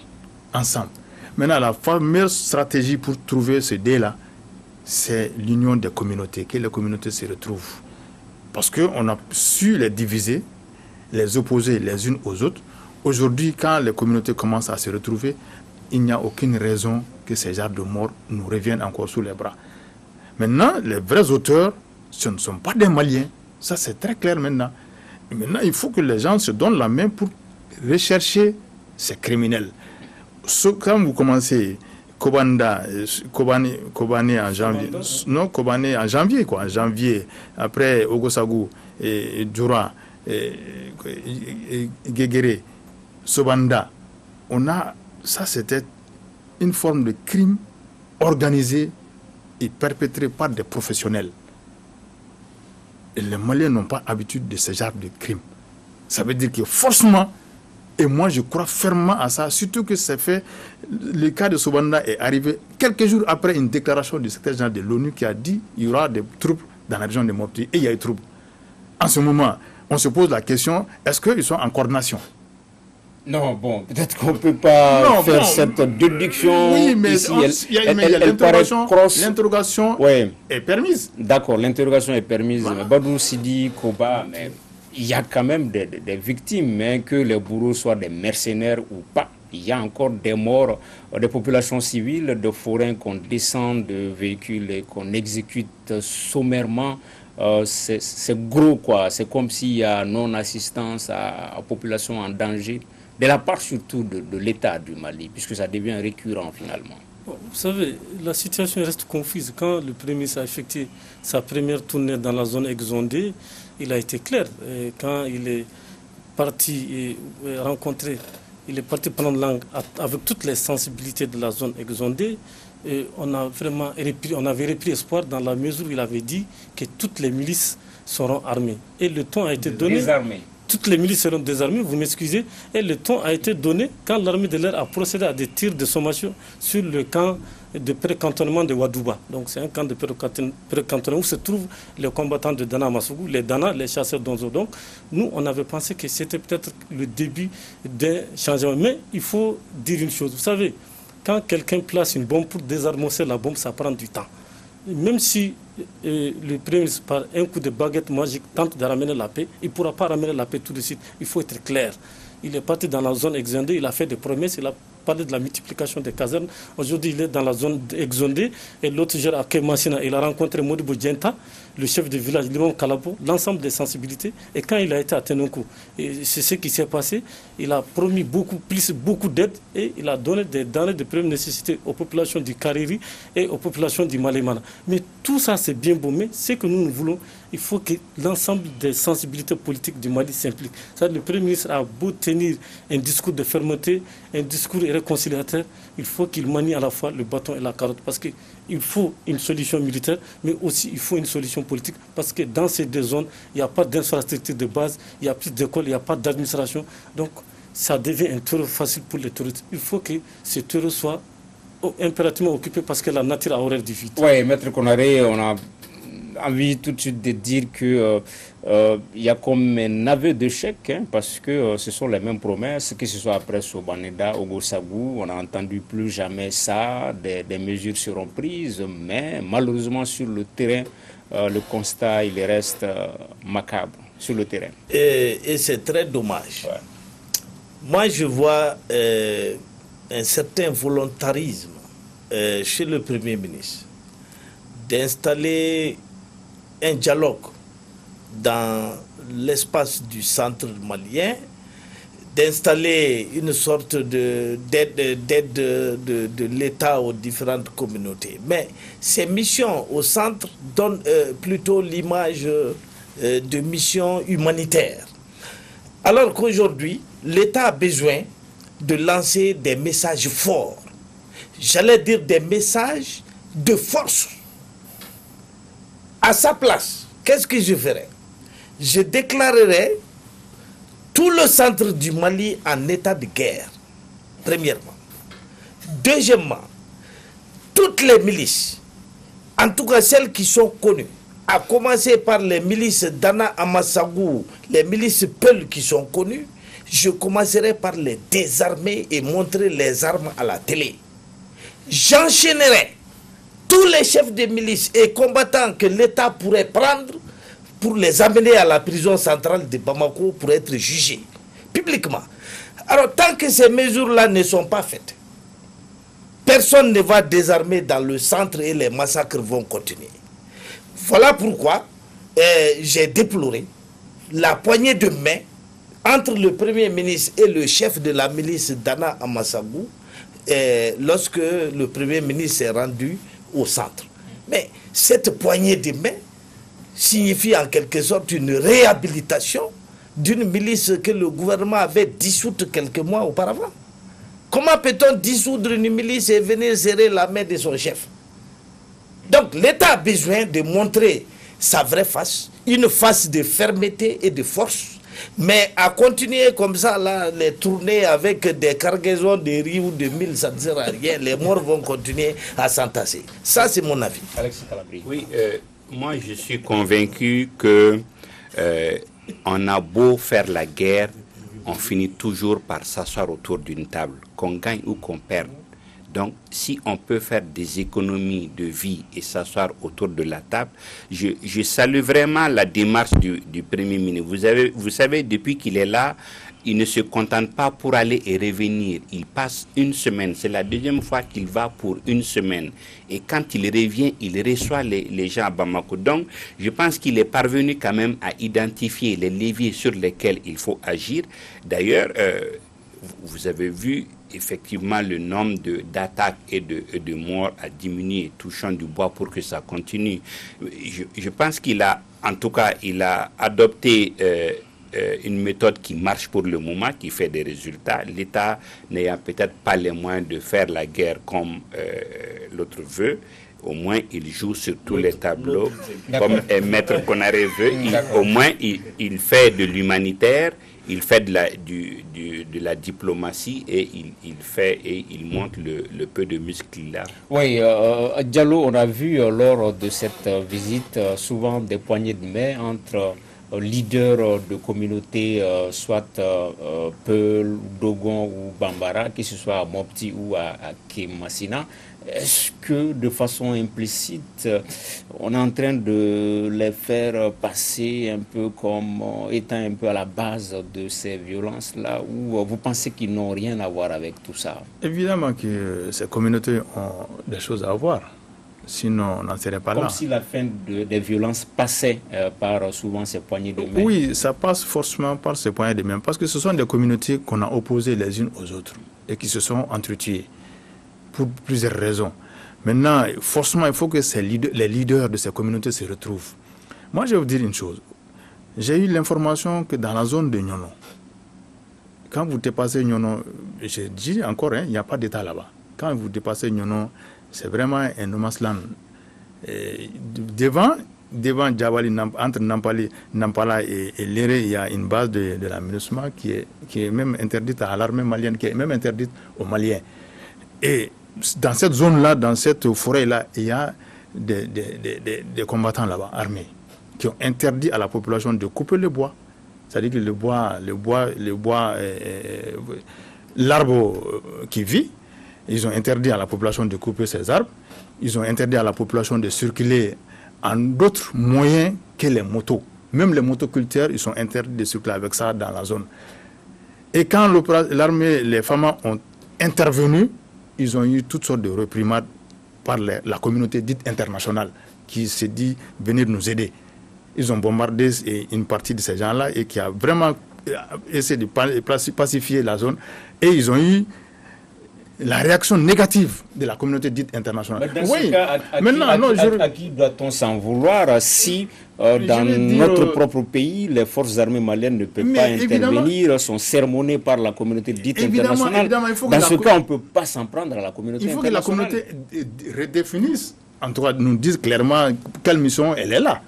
ensemble. Maintenant, la meilleure stratégie pour trouver ce dé-là, c'est l'union des communautés, que les communautés se retrouvent. Parce qu'on a su les diviser, les opposer les unes aux autres. Aujourd'hui, quand les communautés commencent à se retrouver, il n'y a aucune raison que ces genres de morts nous reviennent encore sous les bras. Maintenant, les vrais auteurs, ce ne sont pas des Maliens. Ça, c'est très clair maintenant. Et maintenant, il faut que les gens se donnent la main pour rechercher ces criminels. Quand vous commencez Kobane en janvier, non, Kobane en janvier, quoi, en janvier, après Ogosagou, et Djoura, Guéguéré, Sobanda, ça c'était une forme de crime organisé et perpétré par des professionnels. Et les Maliens n'ont pas l'habitude de ce genre de crime. Ça veut dire que forcément, et moi je crois fermement à ça, surtout que c'est fait, le cas de Sobanda est arrivé quelques jours après une déclaration du secrétaire général de l'ONU qui a dit qu'il y aura des troubles dans la région de Mopti, et il y a eu troubles. En ce moment, on se pose la question, est-ce qu'ils sont en coordination? Non, bon, peut-être qu'on ne peut pas faire cette déduction. Oui, mais ici, l'interrogation est permise. D'accord, l'interrogation est permise. Voilà. Mais Badou Sidi, Koba, mais il y a quand même des victimes, mais que les bourreaux soient des mercenaires ou pas. Il y a encore des morts, des populations civiles, de forains qu'on descend de véhicules et qu'on exécute sommairement. C'est gros, quoi. C'est comme s'il y a non-assistance à la population en danger, de la part surtout de l'État du Mali, puisque ça devient récurrent finalement. Vous savez, la situation reste confuse. Quand le Premier ministre a effectué sa première tournée dans la zone exondée, il a été clair. Et quand il est parti rencontrer, il est parti prendre langue avec toutes les sensibilités de la zone exondée. Et on avait repris espoir dans la mesure où il avait dit que toutes les milices seront armées. Et le ton a été donné. Désarmées. Toutes les milices seront désarmées, vous m'excusez. Et le ton a été donné quand l'armée de l'air a procédé à des tirs de sommation sur le camp de pré-cantonnement de Wadouba. Donc c'est un camp de pré-cantonnement où se trouvent les combattants de Dana Massougou, les Dana, les chasseurs d'Onzo. Donc nous, on avait pensé que c'était peut-être le début d'un changement. Mais il faut dire une chose, vous savez, quand quelqu'un place une bombe pour désarmer la bombe, ça prend du temps. Même si le Premier ministre, par un coup de baguette magique, tente de ramener la paix, il ne pourra pas ramener la paix tout de suite. Il faut être clair. Il est parti dans la zone exondée, il a fait des promesses, il a parlé de la multiplication des casernes. Aujourd'hui, il est dans la zone exondée. Et l'autre jour, à Kemassina, il a rencontré Modibo Djenta, le chef de village, Limon Kalabo, l'ensemble des sensibilités. Et quand il a été à Tenonkou, c'est ce qui s'est passé. Il a promis beaucoup d'aide et il a donné des denrées de première nécessité aux populations du Kariri et aux populations du Malémana. Mais tout ça, c'est bien beau. Mais ce que nous voulons, il faut que l'ensemble des sensibilités politiques du Mali s'impliquent. Le Premier ministre a beau tenir un discours de fermeté, un discours réconciliateur, il faut qu'il manie à la fois le bâton et la carotte. Parce qu'il faut une solution militaire, mais aussi il faut une solution politique. Parce que dans ces deux zones, il n'y a pas d'infrastructure de base, il n'y a plus d'école, il n'y a pas d'administration. Donc ça devient un terreau facile pour les terroristes. Il faut que ce terreau soit impérativement occupé parce que la nature a horreur du vide. Oui, Maître Konaré, on a envie tout de suite de dire que il y a comme un aveu d'échec, hein, parce que ce sont les mêmes promesses, que ce soit après Sobaneda, Ogosagou, on n'a entendu plus jamais ça, des mesures seront prises, mais malheureusement sur le terrain, le constat il reste macabre sur le terrain. Et c'est très dommage. Ouais. Moi, je vois un certain volontarisme chez le Premier ministre d'installer un dialogue dans l'espace du centre malien, d'installer une sorte d'aide de l'État aux différentes communautés. Mais ces missions au centre donnent plutôt l'image de missions humanitaires. Alors qu'aujourd'hui, l'État a besoin de lancer des messages forts. J'allais dire des messages de force. À sa place, qu'est-ce que je ferais? Je déclarerais tout le centre du Mali en état de guerre, premièrement. Deuxièmement, toutes les milices, en tout cas celles qui sont connues, à commencer par les milices d'Ana Amassagou, les milices Peul qui sont connues, je commencerai par les désarmer et montrer les armes à la télé. J'enchaînerai tous les chefs de milices et combattants que l'État pourrait prendre pour les amener à la prison centrale de Bamako pour être jugés publiquement. Alors tant que ces mesures-là ne sont pas faites, personne ne va désarmer dans le centre et les massacres vont continuer. Voilà pourquoi j'ai déploré la poignée de main entre le Premier ministre et le chef de la milice Dana Amassagou lorsque le Premier ministre s'est rendu au centre. Mais cette poignée de main signifie en quelque sorte une réhabilitation d'une milice que le gouvernement avait dissoute quelques mois auparavant. Comment peut-on dissoudre une milice et venir serrer la main de son chef? Donc l'État a besoin de montrer sa vraie face, une face de fermeté et de force. Mais à continuer comme ça, là, les tournées avec des cargaisons de riz ou de mille, ça ne sert à rien. Les morts vont continuer à s'entasser. Ça, c'est mon avis. Alexis Calabri. Oui, moi je suis convaincu que on a beau faire la guerre, on finit toujours par s'asseoir autour d'une table, qu'on gagne ou qu'on perde. Donc, si on peut faire des économies de vie et s'asseoir autour de la table, je salue vraiment la démarche du Premier ministre. Vous savez, depuis qu'il est là, il ne se contente pas pour aller et revenir. Il passe une semaine. C'est la deuxième fois qu'il va pour une semaine. Et quand il revient, il reçoit les gens à Bamako. Donc, je pense qu'il est parvenu quand même à identifier les leviers sur lesquels il faut agir. D'ailleurs, vous avez vu, effectivement, le nombre d'attaques et de morts a diminué, touchant du bois pour que ça continue. Je pense qu'il a, en tout cas, il a adopté une méthode qui marche pour le moment, qui fait des résultats. L'État n'ayant peut-être pas les moyens de faire la guerre comme l'autre veut, au moins il joue sur tous les tableaux, comme Maître Konaré veut. Au moins il fait de l'humanitaire. Il fait de la diplomatie et il montre le peu de muscles qu'il a. Oui, Diallo, on a vu lors de cette visite souvent des poignées de main entre leaders de communautés, soit Peul, Dogon ou Bambara, que ce soit à Mopti ou à Kemassina. Est-ce que de façon implicite, on est en train de les faire passer un peu comme étant un peu à la base de ces violences-là, ou vous pensez qu'ils n'ont rien à voir avec tout ça? Évidemment que ces communautés ont des choses à voir, sinon on n'en serait pas là. Comme si la fin des violences passait par souvent ces poignées de main. Oui, ça passe forcément par ces poignées de main, parce que ce sont des communautés qu'on a opposées les unes aux autres et qui se sont entretuées. Pour plusieurs raisons. Maintenant, forcément, il faut que les leaders de ces communautés se retrouvent. Moi, je vais vous dire une chose. J'ai eu l'information que dans la zone de Nyono, quand vous dépassez Nyono, je dis encore, il n'y a pas d'État là-bas. Quand vous dépassez Nyono, c'est vraiment un no man's land. Devant Djabali, entre Nampala et Léré, il y a une base de la MINUSMA qui est même interdite à l'armée malienne, qui est même interdite aux Maliens. Et dans cette zone-là, dans cette forêt-là, il y a des combattants là-bas, armés, qui ont interdit à la population de couper le bois. C'est-à-dire que l'arbre qui vit, ils ont interdit à la population de couper ces arbres. Ils ont interdit à la population de circuler en d'autres moyens que les motos. Même les motoculteurs, ils sont interdits de circuler avec ça dans la zone. Et quand l'armée, les femmes ont intervenu, ils ont eu toutes sortes de réprimades par la communauté dite internationale qui s'est dit venir nous aider. Ils ont bombardé une partie de ces gens-là et qui a vraiment essayé de pacifier la zone. Et ils ont eu la réaction négative de la communauté dite internationale. Mais dans ce cas, à qui doit-on s'en vouloir si dans notre propre pays, les forces armées maliennes ne peuvent pas intervenir, sont sermonnées par la communauté dite internationale? Dans ce cas, on ne peut pas s'en prendre à la communauté internationale. Il faut que la communauté redéfinisse, en tout cas nous dise clairement quelle mission elle est là.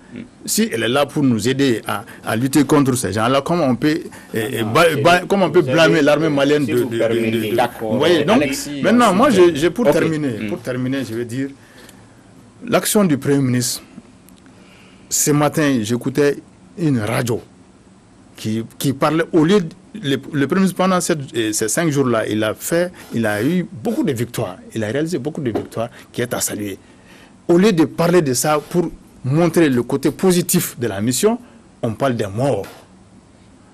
Si elle est là pour nous aider à lutter contre ces gens-là, comment on peut blâmer l'armée malienne D'accord. Vous voyez, donc, Alexis, maintenant, moi, pour terminer, je veux dire, l'action du Premier ministre, ce matin, j'écoutais une radio qui parlait, au lieu le Premier ministre, pendant ces 5 jours-là, il a eu beaucoup de victoires, il a réalisé beaucoup de victoires qui est à saluer. Au lieu de parler de ça pour montrer le côté positif de la mission, on parle des morts.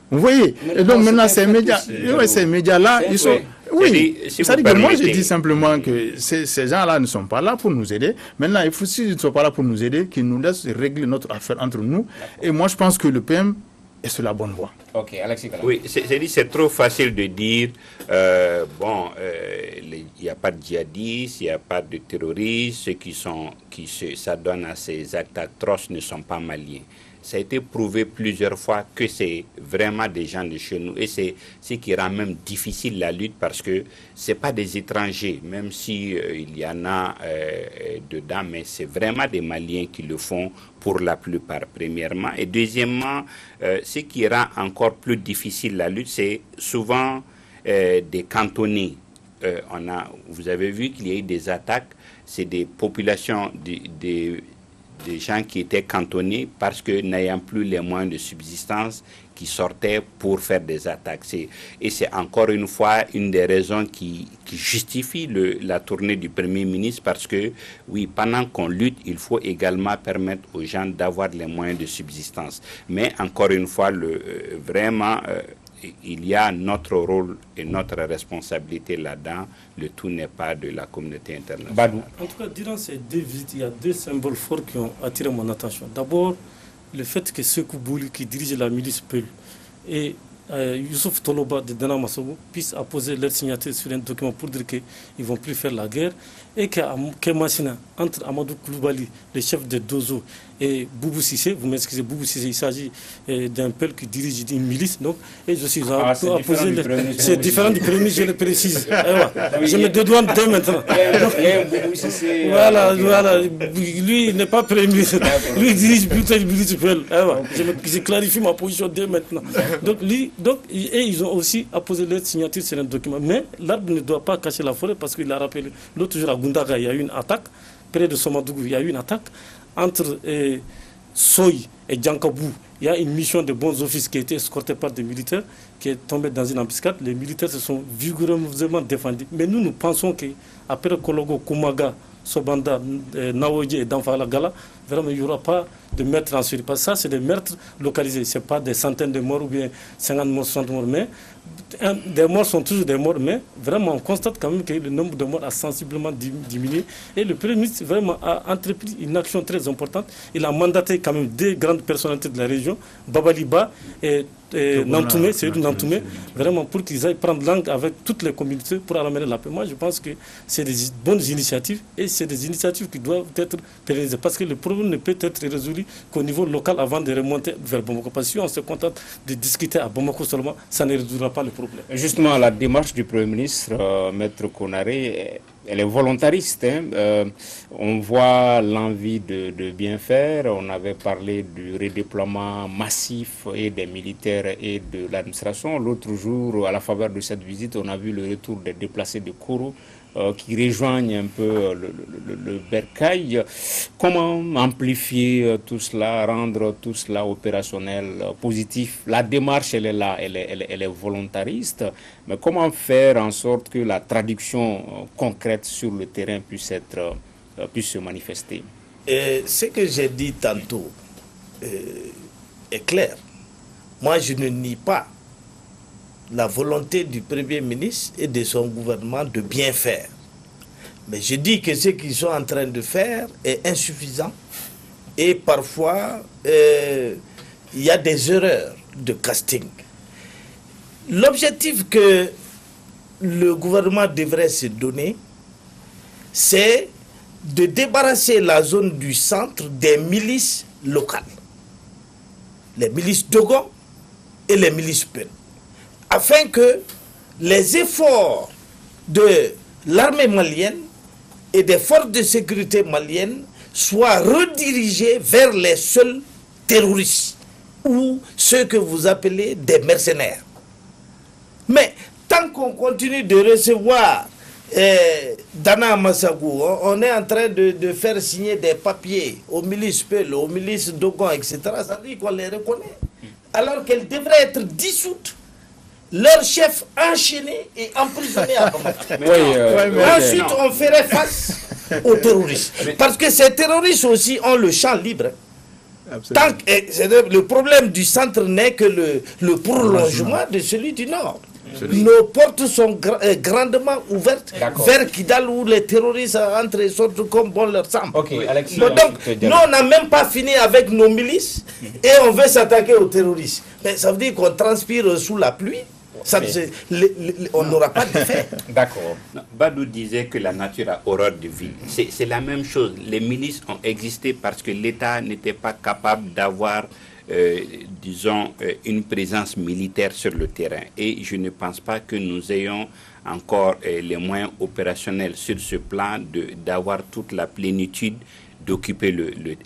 Vous voyez? Et donc maintenant, ces médias-là, ils sont... Oui, c'est-à-dire que moi, je dis simplement que ces gens-là ne sont pas là pour nous aider. Maintenant, il faut, s'ils ne sont pas là pour nous aider, qu'ils nous laissent régler notre affaire entre nous. Et moi, je pense que le PM est sur la bonne voie. Ok, Alexis Kala. Oui, c'est trop facile de dire, il n'y a pas de djihadistes, il n'y a pas de terroristes, ceux qui s'adonnent à ces actes atroces ne sont pas maliens. Ça a été prouvé plusieurs fois que c'est vraiment des gens de chez nous. Et c'est ce qui rend même difficile la lutte parce que ce n'est pas des étrangers, même si il y en a dedans, mais c'est vraiment des Maliens qui le font pour la plupart, premièrement. Et deuxièmement, ce qui rend encore plus difficile la lutte, c'est souvent des cantonnés. Vous avez vu qu'il y a eu des attaques, c'est des populations, des gens qui étaient cantonnés parce que n'ayant plus les moyens de subsistance qui sortaient pour faire des attaques. Et c'est encore une fois une des raisons qui justifie la tournée du Premier ministre parce que, oui, pendant qu'on lutte, il faut également permettre aux gens d'avoir les moyens de subsistance. Mais encore une fois, vraiment, il y a notre rôle et notre responsabilité là-dedans. Le tout n'est pas de la communauté internationale. Badou. En tout cas, durant ces 2 visites, il y a 2 symboles forts qui ont attiré mon attention. D'abord, le fait que Sékou Bouli, qui dirige la milice Peul, et Youssouf Toloba de Dana Massogo puissent apposer leur signature sur un document pour dire qu'ils ne vont plus faire la guerre, et que Massina, entre Amadou Koulibaly, le chef de Dozo, et Boubou Sissé, vous m'excusez, Boubou Sissé, il s'agit d'un Peul qui dirige une milice, donc, et je suis apposé. C'est différent du premier, je le précise. Je me dédouane dès maintenant. Voilà, lui il n'est pas premier, lui il dirige plutôt une milice Peul. Je clarifie ma position dès maintenant. Et ils ont aussi apposé leur signature sur un document. Mais l'arbre ne doit pas cacher la forêt parce qu'il a rappelé, l'autre jour à Gundaga, il y a eu une attaque, près de Somadougou, il y a eu une attaque. Entre Soy et Djankabou, il y a une mission de bons offices qui a été escortée par des militaires, qui est tombée dans une embuscade. Les militaires se sont vigoureusement défendus. Mais nous pensons qu'après Kologo, Kumaga, Sobanda, Naoji et Danfala Gala, vraiment il n'y aura pas de meurtres en Syrie. Parce que ça, c'est des meurtres localisés. Ce n'est pas des centaines de morts ou bien 50 morts, 60 morts. Mais des morts sont toujours des morts. Mais vraiment, on constate quand même que le nombre de morts a sensiblement diminué. Et le Premier ministre vraiment a entrepris une action très importante. Il a mandaté quand même 2 grandes personnalités de la région, Babaliba et Nantoumé, c'est Nantoumé, vraiment pour qu'ils aillent prendre langue avec toutes les communautés pour ramener la paix. Moi, je pense que c'est des bonnes initiatives et c'est des initiatives qui doivent être pérennisées parce que le problème ne peut être résolu qu'au niveau local avant de remonter vers Bamako. Parce que si on se contente de discuter à Bamako seulement, ça ne résoudra pas le problème. Justement, la démarche du Premier ministre, Maître Konaré, elle est volontariste. On voit l'envie de bien faire. On avait parlé du redéploiement massif et des militaires et de l'administration. L'autre jour, à la faveur de cette visite, on a vu le retour des déplacés de Kourou qui rejoignent un peu le bercail. Comment amplifier tout cela, rendre tout cela opérationnel, positif? La démarche, elle est là, elle est volontariste, mais comment faire en sorte que la traduction concrète sur le terrain puisse se manifester? Ce que j'ai dit tantôt est clair. Moi, je ne nie pas la volonté du Premier ministre et de son gouvernement de bien faire. Mais je dis que ce qu'ils sont en train de faire est insuffisant et parfois il y a des erreurs de casting. L'objectif que le gouvernement devrait se donner, c'est de débarrasser la zone du centre des milices locales, les milices Dogon et les milices Peul, afin que les efforts de l'armée malienne et des forces de sécurité maliennes soient redirigés vers les seuls terroristes ou ceux que vous appelez des mercenaires. Mais tant qu'on continue de recevoir Dana Massagou, on est en train de faire signer des papiers aux milices Peul, aux milices Dogon, etc. Ça veut dire qu'on les reconnaît. Alors qu'elles devraient être dissoutes, leurs chefs enchaînés et emprisonnés à Bamako. Ensuite, on ferait face aux terroristes. Parce que ces terroristes aussi ont le champ libre. Le problème du centre n'est que le prolongement de celui du nord. Nos portes sont grandement ouvertes vers Kidal où les terroristes entrent et sortent comme bon leur semble. Donc, nous, on n'a même pas fini avec nos milices et on veut s'attaquer aux terroristes. Mais ça veut dire qu'on transpire sous la pluie. On n'aura pas d'effet. D'accord. Badou disait que la nature a horreur de ville. C'est la même chose. Les milices ont existé parce que l'État n'était pas capable d'avoir disons, une présence militaire sur le terrain. Et je ne pense pas que nous ayons encore les moyens opérationnels sur ce plan d'avoir toute la plénitude d'occuper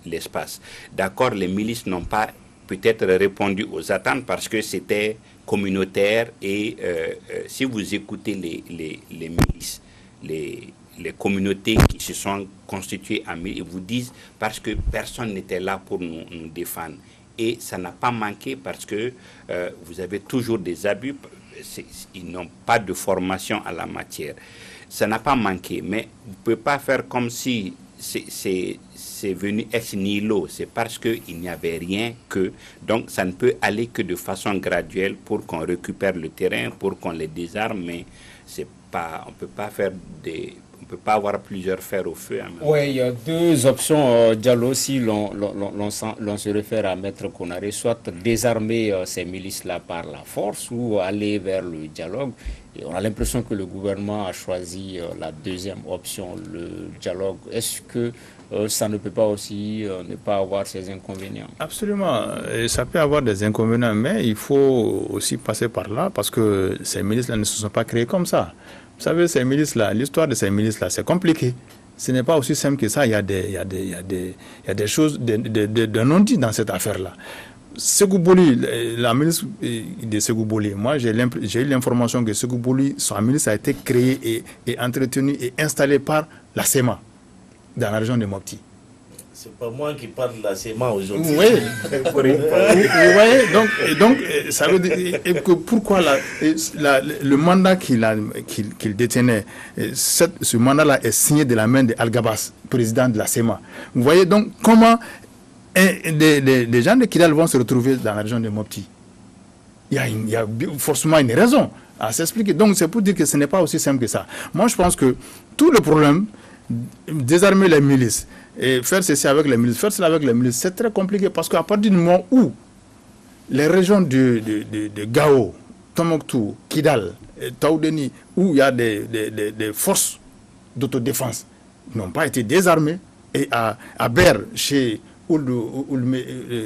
l'espace. D'accord, les milices n'ont pas peut-être répondu aux attentes parce que c'était communautaire et si vous écoutez les milices, les communautés qui se sont constituées en milices, ils vous disent parce que personne n'était là pour nous défendre. Et ça n'a pas manqué parce que vous avez toujours des abus. Ils n'ont pas de formation à la matière. Ça n'a pas manqué, mais vous ne pouvez pas faire comme si c'est venu ex nihilo. C'est parce qu'il n'y avait rien que... Donc ça ne peut aller que de façon graduelle pour qu'on récupère le terrain, pour qu'on les désarme, mais c'est pas, on ne peut pas faire des... On ne peut pas avoir plusieurs fers au feu. Oui, il y a deux options, Diallo, si l'on se réfère à Maître Konaré, soit désarmer ces milices-là par la force ou aller vers le dialogue. Et on a l'impression que le gouvernement a choisi la deuxième option, le dialogue. Est-ce que ça ne peut pas aussi ne pas avoir ses inconvénients? Absolument, et ça peut avoir des inconvénients, mais il faut aussi passer par là parce que ces milices-là ne se sont pas créées comme ça. Vous savez, ces milices-là, l'histoire de ces milices-là, c'est compliqué. Ce n'est pas aussi simple que ça. Il y a des choses, de non-dits dans cette affaire-là. Sékou Boli, la milice de Sékou Boli, moi j'ai eu l'information que Sékou Boli, sa milice a été créée et entretenue et installée par la SEMA dans la région de Mopti. C'est pas moi qui parle de la SEMA aujourd'hui. Oui. Vous voyez, donc ça veut dire que pourquoi le mandat qu'il détenait, ce mandat-là est signé de la main de Al-Gabas, président de la SEMA. Vous voyez donc comment des gens de Kidal vont se retrouver dans la région de Mopti. Il y a forcément une raison à s'expliquer. Donc c'est pour dire que ce n'est pas aussi simple que ça. Moi je pense que tout le problème, désarmer les milices, et faire ceci avec les milices, faire cela avec les milices, c'est très compliqué parce qu'à partir du moment où les régions de Gao, Tombouctou, Kidal, Taoudeni, où il y a des forces d'autodéfense n'ont pas été désarmées, et à Ber, chez le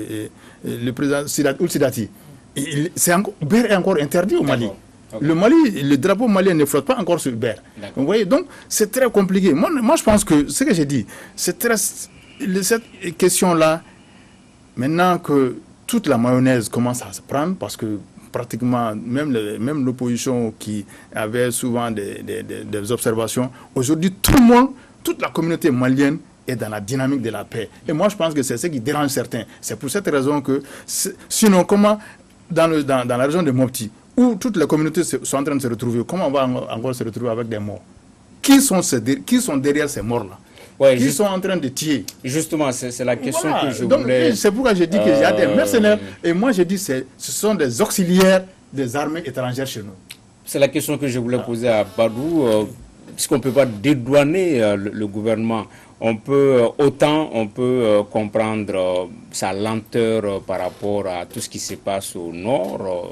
président Ould Sidati, Ber est encore interdit au Mali. Okay. Le drapeau malien ne flotte pas encore sur Ber. Vous voyez, donc c'est très compliqué. Moi, je pense que ce que j'ai dit, c'est cette question-là, maintenant que toute la mayonnaise commence à se prendre, parce que pratiquement, même l'opposition qui avait souvent des observations, aujourd'hui tout le monde, toute la communauté malienne est dans la dynamique de la paix. Et moi je pense que c'est ce qui dérange certains. C'est pour cette raison que, sinon comment, dans la région de Mopti, où toutes les communautés sont en train de se retrouver, comment on va encore se retrouver avec des morts? Qui sont derrière ces morts-là? Ouais, qui sont en train de tuer? Justement, c'est la question voilà. que je voulais... C'est pourquoi je dis qu'il y a des mercenaires. Et moi, je dis que ce sont des auxiliaires des armées étrangères chez nous. C'est la question que je voulais poser à Badou. Puisqu'on ne peut pas dédouaner le gouvernement, on peut comprendre sa lenteur par rapport à tout ce qui se passe au nord,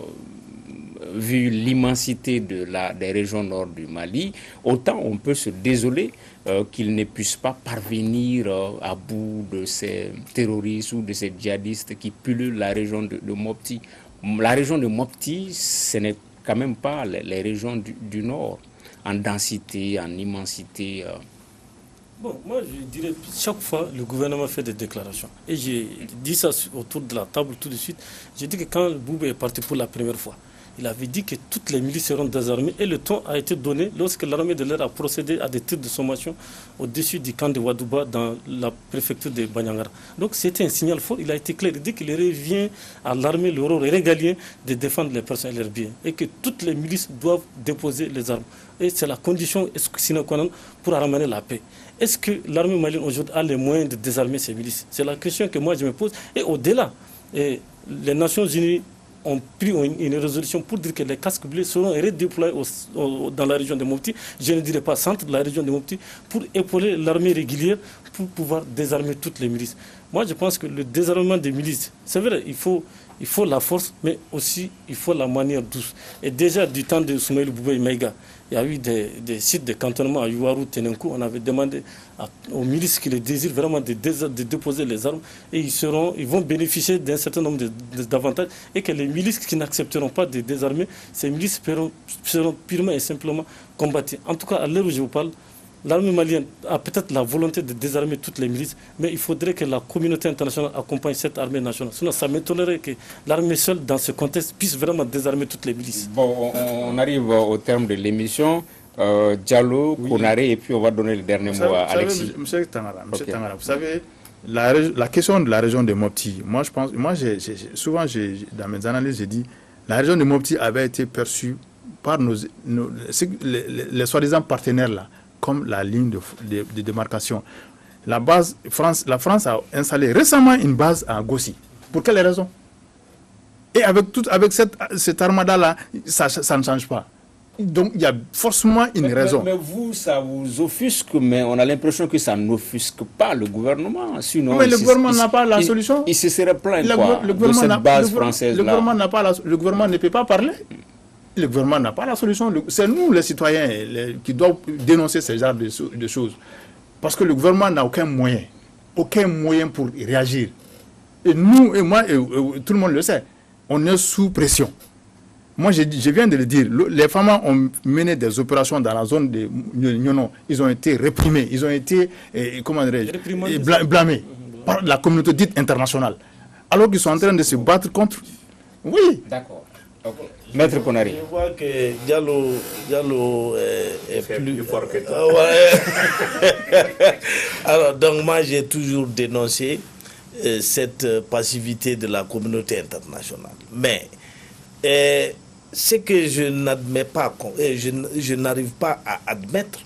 vu l'immensité des régions nord du Mali, autant on peut se désoler qu'il ne puisse pas parvenir à bout de ces terroristes ou de ces djihadistes qui pullulent la région de Mopti. La région de Mopti, ce n'est quand même pas les régions du nord, en densité, en immensité. Bon, moi je dirais, chaque fois le gouvernement fait des déclarations. Et j'ai dit ça autour de la table tout de suite. J'ai dit que quand Boubé est parti pour la première fois, il avait dit que toutes les milices seront désarmées et le ton a été donné lorsque l'armée de l'air a procédé à des tirs de sommation au-dessus du camp de Wadouba dans la préfecture de Banyangara. Donc c'était un signal fort, il a été clair. Il dit qu'il revient à l'armée, le rôle régalien de défendre les personnes et leurs biens et que toutes les milices doivent déposer les armes. Et c'est la condition sine qua non pour ramener la paix. Est-ce que l'armée malienne aujourd'hui a les moyens de désarmer ces milices? C'est la question que moi je me pose. Et au-delà, les Nations Unies ont pris une résolution pour dire que les casques bleus seront redéployés dans la région de Mopti, je ne dirais pas centre de la région de Mopti, pour épauler l'armée régulière pour pouvoir désarmer toutes les milices. Moi, je pense que le désarmement des milices, c'est vrai, il faut la force, mais aussi il faut la manière douce. Et déjà, du temps de Soumaïl Boubé Maïga, il y a eu des sites de cantonnement à Yuarou, Tenenkou. On avait demandé aux milices qui le désirent vraiment de déposer les armes et ils vont bénéficier d'un certain nombre d'avantages et que les milices qui n'accepteront pas de désarmer, ces milices seront purement et simplement combattues. En tout cas, à l'heure où je vous parle, l'armée malienne a peut-être la volonté de désarmer toutes les milices, mais il faudrait que la communauté internationale accompagne cette armée nationale. Sinon, ça m'étonnerait que l'armée seule, dans ce contexte, puisse vraiment désarmer toutes les milices. Bon, on arrive au terme de l'émission. Diallo, oui. Konaré, et puis on va donner le dernier mot à Alexis. Monsieur Tangara, vous savez, la question de la région de Mopti, moi, je pense, souvent, dans mes analyses, j'ai dit, la région de Mopti avait été perçue par les soi-disant partenaires là, comme la ligne de démarcation. La France a installé récemment une base à Gossi. Pour quelle raison? Et avec cette armada-là, ça ne change pas. Donc il y a forcément une raison. Mais vous, ça vous offusque, mais on a l'impression que ça n'offusque pas le gouvernement. Sinon, mais le gouvernement n'a pas la solution. Il se serait plaint de cette base française-là. Le gouvernement ne peut pas parler. Le gouvernement n'a pas la solution. C'est nous, les citoyens, qui doivent dénoncer ce genre de choses. Parce que le gouvernement n'a aucun moyen pour réagir. Et nous, et moi, et tout le monde le sait, on est sous pression. Moi, je viens de le dire, les femmes ont mené des opérations dans la zone de Nyono. Ils ont été réprimés, ils ont été blâmés par la communauté dite internationale. Alors qu'ils sont en train de se battre contre... Oui. D'accord. Okay. Maître Konaré. Je vois que Diallo est plus fort que toi. Alors, donc moi, j'ai toujours dénoncé cette passivité de la communauté internationale. Mais ce que je n'admets pas, je n'arrive pas à admettre,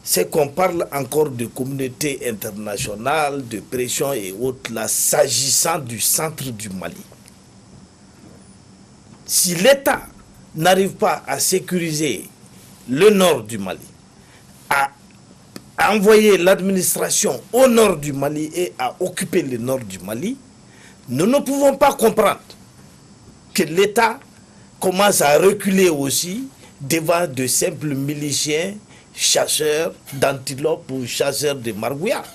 c'est qu'on parle encore de communauté internationale, de pression et autres, là, s'agissant du centre du Mali. Si l'État n'arrive pas à sécuriser le nord du Mali, à envoyer l'administration au nord du Mali et à occuper le nord du Mali, nous ne pouvons pas comprendre que l'État commence à reculer aussi devant de simples miliciens, chasseurs d'antilopes ou chasseurs de margouillards.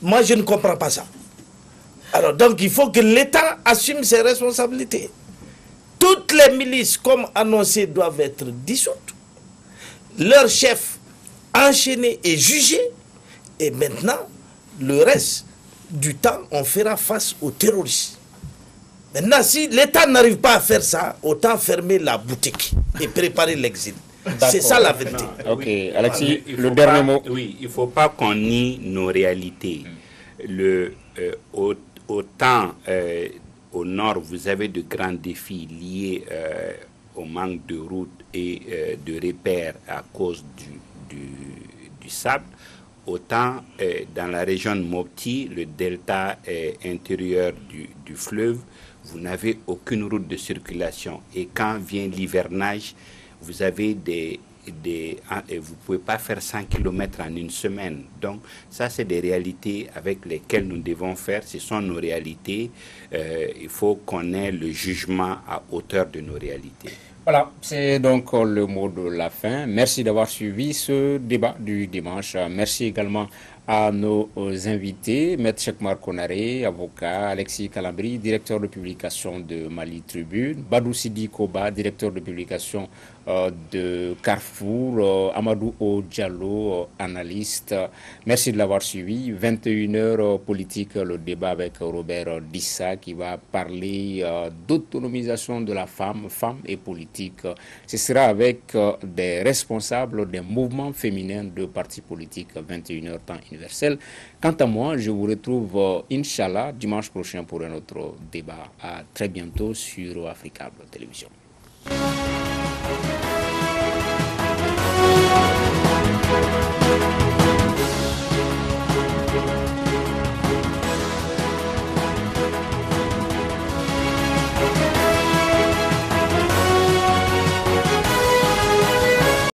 Moi, je ne comprends pas ça. Alors, donc, il faut que l'État assume ses responsabilités. Toutes les milices, comme annoncé, doivent être dissoutes. Leurs chefs enchaînés et jugés. Et maintenant, le reste du temps, on fera face aux terroristes. Maintenant, si l'État n'arrive pas à faire ça, autant fermer la boutique et préparer l'exil. C'est ça la vérité. Ok, Oui. Alexis, le Il dernier mot. Oui, il ne faut pas qu'on nie nos réalités. Autant au nord, vous avez de grands défis liés au manque de routes et de repères à cause du sable. Autant dans la région de Mopti, le delta intérieur du fleuve, vous n'avez aucune route de circulation. Et quand vient l'hivernage, vous avez vous ne pouvez pas faire 100 km en une semaine. Donc, ça, c'est des réalités avec lesquelles nous devons faire. Ce sont nos réalités. Il faut qu'on ait le jugement à hauteur de nos réalités. Voilà, c'est donc le mot de la fin. Merci d'avoir suivi ce débat du dimanche. Merci également à nos invités, Maître Chekmar Konaré, avocat, Alexis Kalambri, directeur de publication de Mali Tribune, Badou Sidi Koba, directeur de publication de Carrefour, Amadou O Diallo, analyste. Merci de l'avoir suivi. 21h politique, le débat avec Robert Dissa qui va parler d'autonomisation de la femme et politique. Ce sera avec des responsables des mouvements féminins de partis politiques, 21h temps universel. Quant à moi, je vous retrouve, Inch'Allah, dimanche prochain pour un autre débat. À très bientôt sur Africable Télévision.